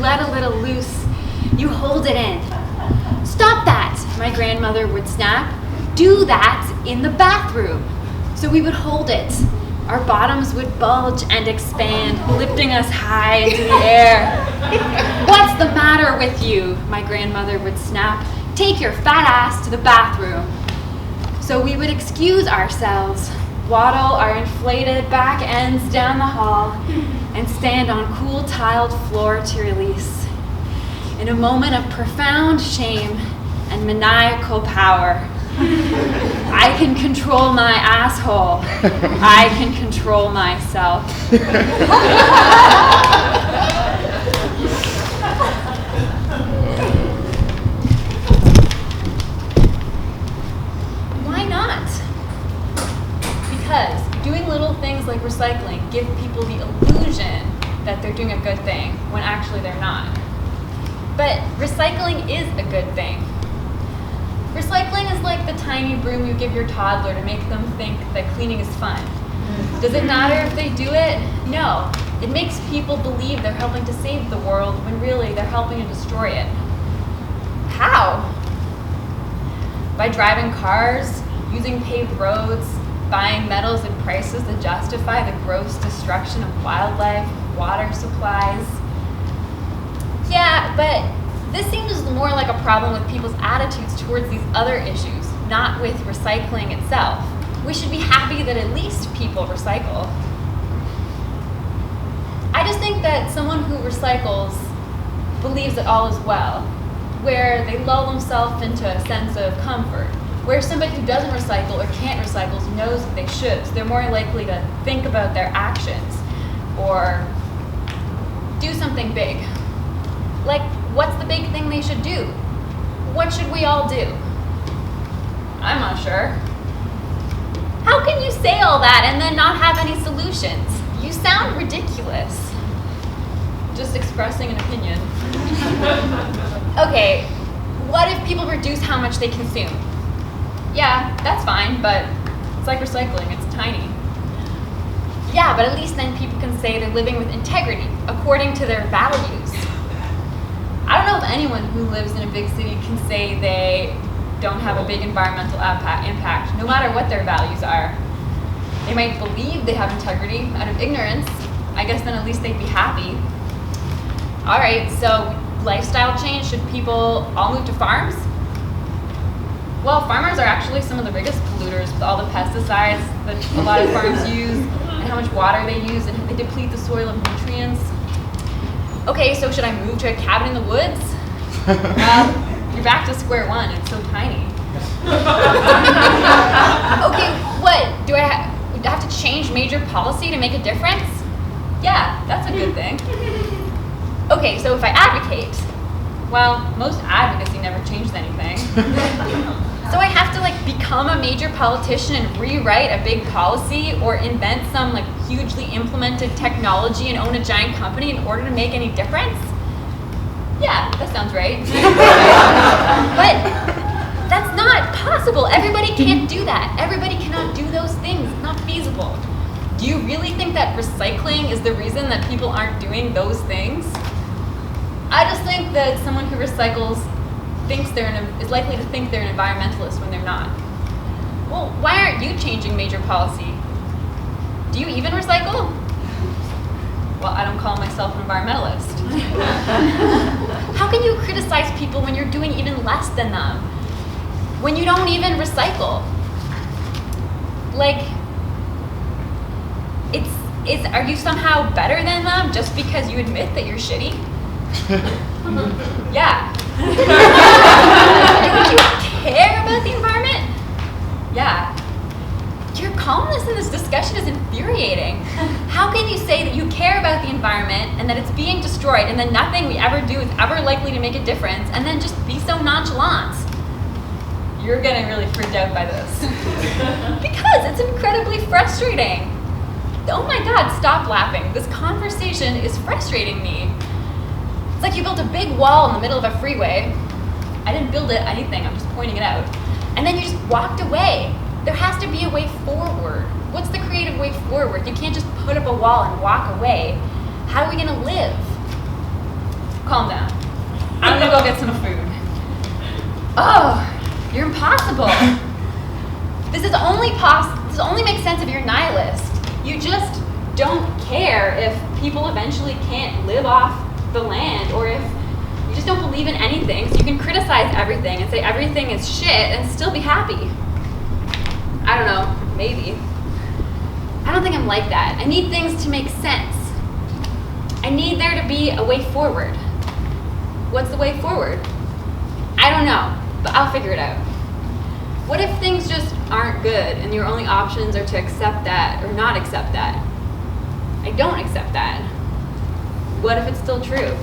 let a little loose, you hold it in. Stop that, my grandmother would snap. Do that in the bathroom. So we would hold it. Our bottoms would bulge and expand, lifting us high into the air. What's the matter with you? My grandmother would snap. Take your fat ass to the bathroom. So we would excuse ourselves, waddle our inflated back ends down the hall, and stand on cool tiled floor to release. In a moment of profound shame and maniacal power, I can control my asshole. I can control myself. Why not? Because doing little things like recycling give people the illusion that they're doing a good thing when actually they're not. But recycling is a good thing. Recycling is like the tiny broom you give your toddler to make them think that cleaning is fun. Does it matter if they do it? No. It makes people believe they're helping to save the world when really they're helping to destroy it. How? By driving cars, using paved roads, buying metals at prices that justify the gross destruction of wildlife, water supplies. Yeah, but this seems more like a problem with people's attitudes towards these other issues, not with recycling itself. We should be happy that at least people recycle. I just think that someone who recycles believes that all is well, where they lull themselves into a sense of comfort, where somebody who doesn't recycle or can't recycle knows that they should, so they're more likely to think about their actions or do something big. Like, what's the big thing they should do? What should we all do? I'm not sure. How can you say all that and then not have any solutions? You sound ridiculous. Just expressing an opinion. Okay, what if people reduce how much they consume? Yeah, that's fine, but it's like recycling, it's tiny. Yeah, but at least then people can say they're living with integrity, according to their values. I don't know if anyone who lives in a big city can say they don't have a big environmental impact, no matter what their values are. They might believe they have integrity out of ignorance. I guess then at least they'd be happy. All right, so lifestyle change, should people all move to farms? Well, farmers are actually some of the biggest polluters with all the pesticides that a lot of farms use and how much water they use, and they deplete the soil of nutrients. Okay, so should I move to a cabin in the woods? You're back to square one. It's so tiny. Okay, what? Do I have to change major policy to make a difference? Yeah, that's a good thing. Okay, so if I advocate, well, most advocacy never changes anything. So I have to become a major politician and rewrite a big policy or invent some hugely implemented technology and own a giant company in order to make any difference? Yeah, that sounds right. But that's not possible. Everybody can't do that. Everybody cannot do those things. It's not feasible. Do you really think that recycling is the reason that people aren't doing those things? I just think that someone who recycles is likely to think they're an environmentalist when they're not. Well, why aren't you changing major policy? Do you even recycle? Well, I don't call myself an environmentalist. How can you criticize people when you're doing even less than them? When you don't even recycle? Are you somehow better than them just because you admit that you're shitty? Yeah. Don't you care about the environment? Yeah. Your calmness in this discussion is infuriating. How can you say that you care about the environment and that it's being destroyed and then nothing we ever do is ever likely to make a difference and then just be so nonchalant? You're getting really freaked out by this. Because it's incredibly frustrating. Oh my God, stop laughing. This conversation is frustrating me. It's like you built a big wall in the middle of a freeway. I didn't build anything, I'm just pointing it out. And then you just walked away. There has to be a way forward. What's the creative way forward? You can't just put up a wall and walk away. How are we gonna live? calm down. I'm gonna go get some food. Oh, you're impossible. This only makes sense if you're a nihilist. You just don't care if people eventually can't live off the land, or if you just don't believe in anything, so you can criticize everything and say everything is shit and still be happy. I don't know, maybe. I don't think I'm like that. I need things to make sense. I need there to be a way forward. What's the way forward? I don't know, but I'll figure it out. What if things just aren't good and your only options are to accept that or not accept that? I don't accept that. What if it's still true?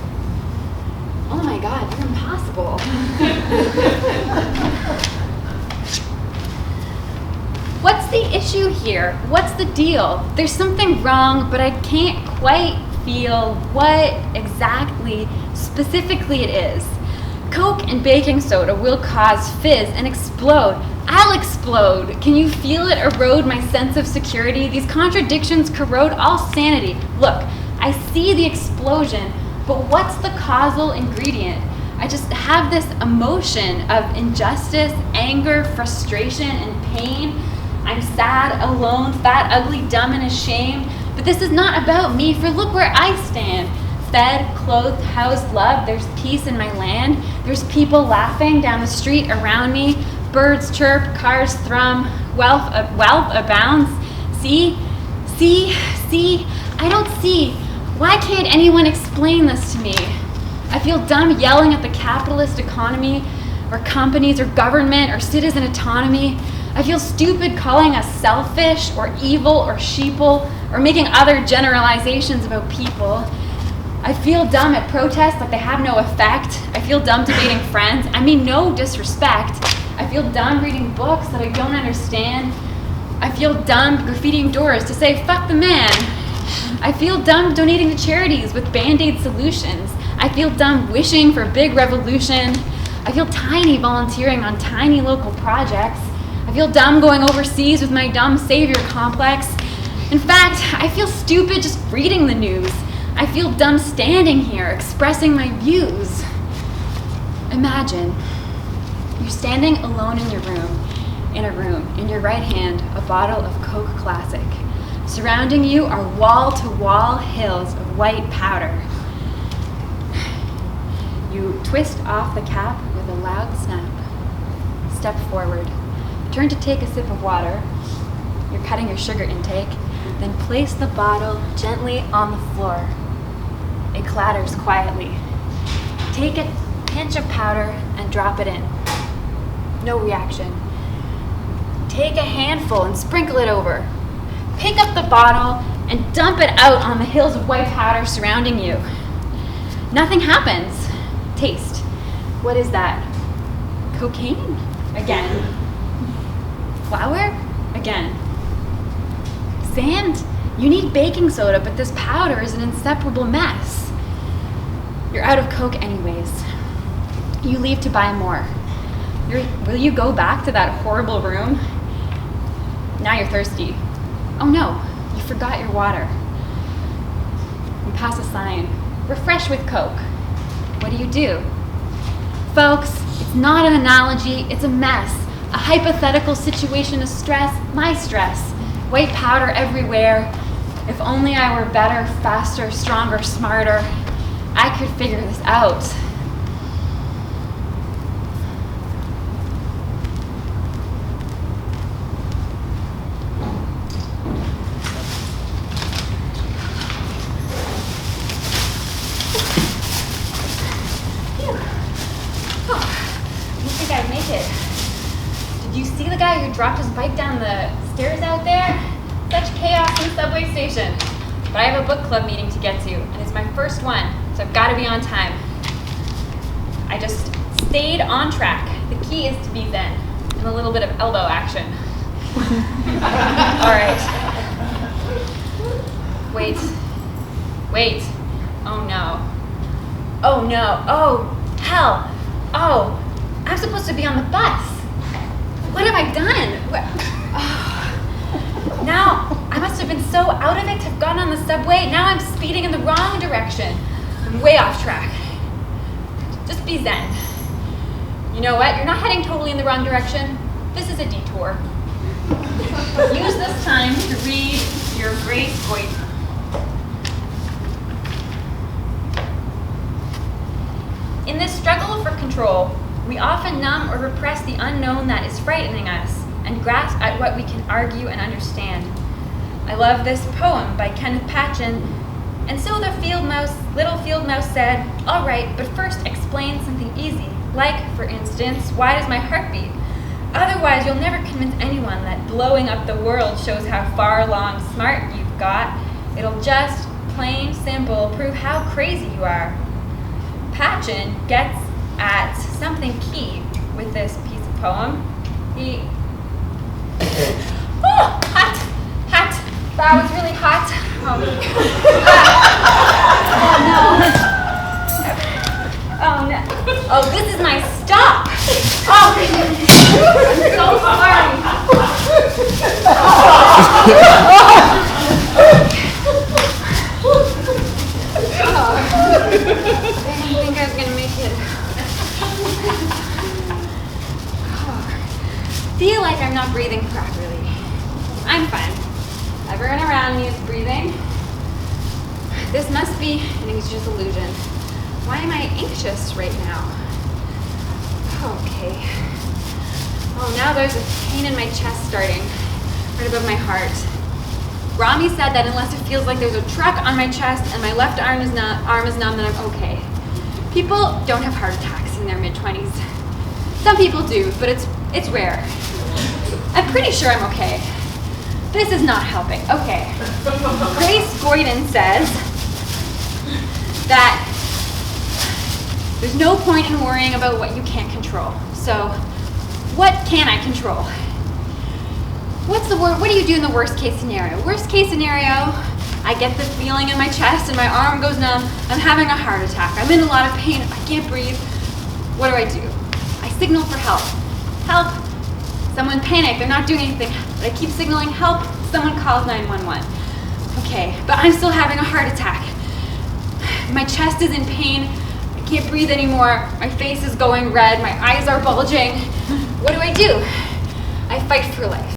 Oh my God, you're impossible. What's the issue here? What's the deal? There's something wrong, but I can't quite feel what exactly, specifically it is. Coke and baking soda will cause fizz and explode. I'll explode. Can you feel it erode my sense of security? These contradictions corrode all sanity. Look, I see the explosion, but what's the causal ingredient? I just have this emotion of injustice, anger, frustration, and pain. I'm sad, alone, fat, ugly, dumb, and ashamed. But this is not about me, for look where I stand. Fed, clothed, housed, loved, there's peace in my land. There's people laughing down the street around me. Birds chirp, cars thrum, wealth abounds. See, I don't see. Why can't anyone explain this to me? I feel dumb yelling at the capitalist economy, or companies, or government, or citizen autonomy. I feel stupid calling us selfish, or evil, or sheeple, or making other generalizations about people. I feel dumb at protests like they have no effect. I feel dumb debating friends. I mean no disrespect. I feel dumb reading books that I don't understand. I feel dumb graffitiing doors to say fuck the man. I feel dumb donating to charities with Band-Aid solutions. I feel dumb wishing for a big revolution. I feel tiny volunteering on tiny local projects. I feel dumb going overseas with my dumb savior complex. In fact, I feel stupid just reading the news. I feel dumb standing here expressing my views. Imagine you're standing alone in a room, in your right hand, a bottle of Coke Classic. Surrounding you are wall-to-wall hills of white powder. You twist off the cap with a loud snap. Step forward. Turn to take a sip of water. You're cutting your sugar intake. Then place the bottle gently on the floor. It clatters quietly. Take a pinch of powder and drop it in. No reaction. Take a handful and sprinkle it over. Pick up the bottle and dump it out on the hills of white powder surrounding you. Nothing happens. Taste. What is that? Cocaine? Again. Flour? Again. Sand? You need baking soda, but this powder is an inseparable mess. You're out of Coke anyways. You leave to buy more. Will you go back to that horrible room? Now you're thirsty. Oh no, you forgot your water. You pass a sign. Refresh with Coke. What do? Folks, it's not an analogy, it's a mess. A hypothetical situation of stress, my stress. White powder everywhere. If only I were better, faster, stronger, smarter, I could figure this out. I'd make it. Did you see the guy who dropped his bike down the stairs out there? Such chaos in the subway station. But I have a book club meeting to get to, and it's my first one, so I've got to be on time. I just stayed on track. The key is to be zen, and a little bit of elbow action. All right. Wait. Oh no. Oh, hell. Oh. I'm supposed to be on the bus. What have I done? Now, I must have been so out of it to have gotten on the subway. Now I'm speeding in the wrong direction. I'm way off track. be zen. You know what? You're not heading totally in the wrong direction. This is a detour. Use this time to read your Grace Goit. In this struggle for control, we often numb or repress the unknown that is frightening us and grasp at what we can argue and understand. I love this poem by Kenneth Patchen. And so the little field mouse said, "All right, but first explain something easy, like, for instance, why does my heart beat? Otherwise, you'll never convince anyone that blowing up the world shows how far along smart you've got. It'll just, plain simple, prove how crazy you are." Patchen gets at something key with this piece of poem. Oh, hot. That was really hot. Oh no. Oh, this is my stop. Oh, I'm so sorry. I didn't think I was gonna make it. Feel like I'm not breathing properly. I'm fine. Everyone around me is breathing. This must be an anxious illusion. Why am I anxious right now? Okay. Oh, now there's a pain in my chest starting, right above my heart. Rami said that unless it feels like there's a truck on my chest and my left arm is numb, then I'm okay. People don't have heart attacks in their mid-20s. Some people do, but it's rare. I'm pretty sure I'm okay. This is not helping. Okay. Grace Goiten says that there's no point in worrying about what you can't control. So, what can I control? What do you do in the worst case scenario? Worst case scenario, I get this feeling in my chest and my arm goes numb. I'm having a heart attack. I'm in a lot of pain. I can't breathe. What do? I signal for help. Help. Someone panicked. They're not doing anything. But I keep signaling help. Someone calls 911. Okay, but I'm still having a heart attack. My chest is in pain. I can't breathe anymore. My face is going red. My eyes are bulging. What do? I fight for life.